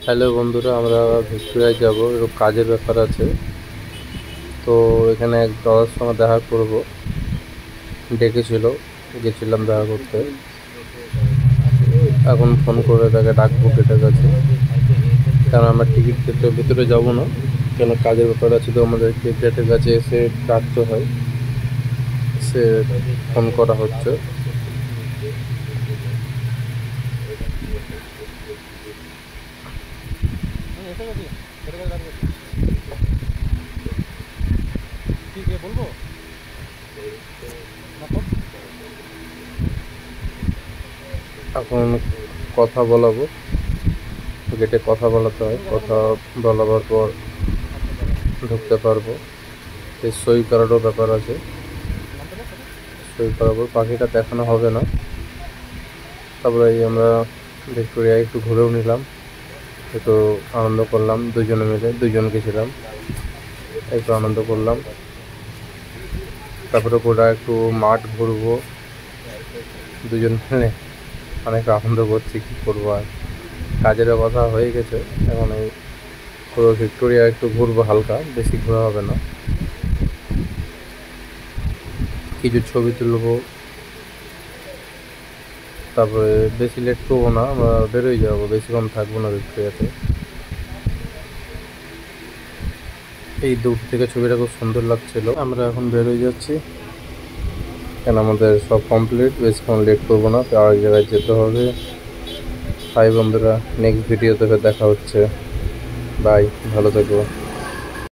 Hello বন্ধুরা, আমরা ভিক্টোরিয়ায় যাব, একটু কাজের ব্যাপার আছে। তো এখানে এক দাদার সঙ্গে দেখা করব, ডেকেছিল, গেছিলাম দেখা করতে। এখন ফোন করে তাকে ডাকবো গেটের কাছে, কারণ আমরা টিকিট কেটে ভিতরে যাব না, কেন কাজের ব্যাপার আছে। তো আমাদেরকে গেটের কাছে এসে ডাকতে হয়, সে ফোন করা হচ্ছে। এখন কথা বলাবো, গেটে কথা বলাতে হয়, কথা বলাবার পর ঢুকতে পারবো। এই সই করারও ব্যাপার আছে, সই করাবো, পাখিটা দেখানো হবে না। তারপরে এই আমরা ভিক্টোরিয়ায় একটু ঘুরেও নিলাম, একটু আনন্দ করলাম, দুজনে মিলে, দুজন গেছিলাম, একটু আনন্দ করলাম। তারপরে ওরা একটু মাঠ ঘুরবো, দুজন মিলে অনেক আনন্দ করছি, কী করবো আর। কাজের কথা হয়ে গেছে, এখন এই পুরো ভিক্টোরিয়া একটু ঘুরবো, হালকা, বেশি ঘোরা হবে না। কিছু ছবি তুলবো, তারপরে বেশি লেট করবো না, আমরা বেরোয় যাবো, বেশিক্ষণ থাকবো না ভিক্টোরিয়াতে। এই দূর থেকে ছবিটা খুব সুন্দর লাগছিল। আমরা এখন বেরোয় যাচ্ছি, কেন আমাদের সব কমপ্লিট, বেশিক্ষণ লেট করবো না, তো আরেক জায়গায় যেতে হবে। হাই বন্ধুরা, নেক্সট ভিডিওতে দেখা হচ্ছে। বাই, ভালো থেকো।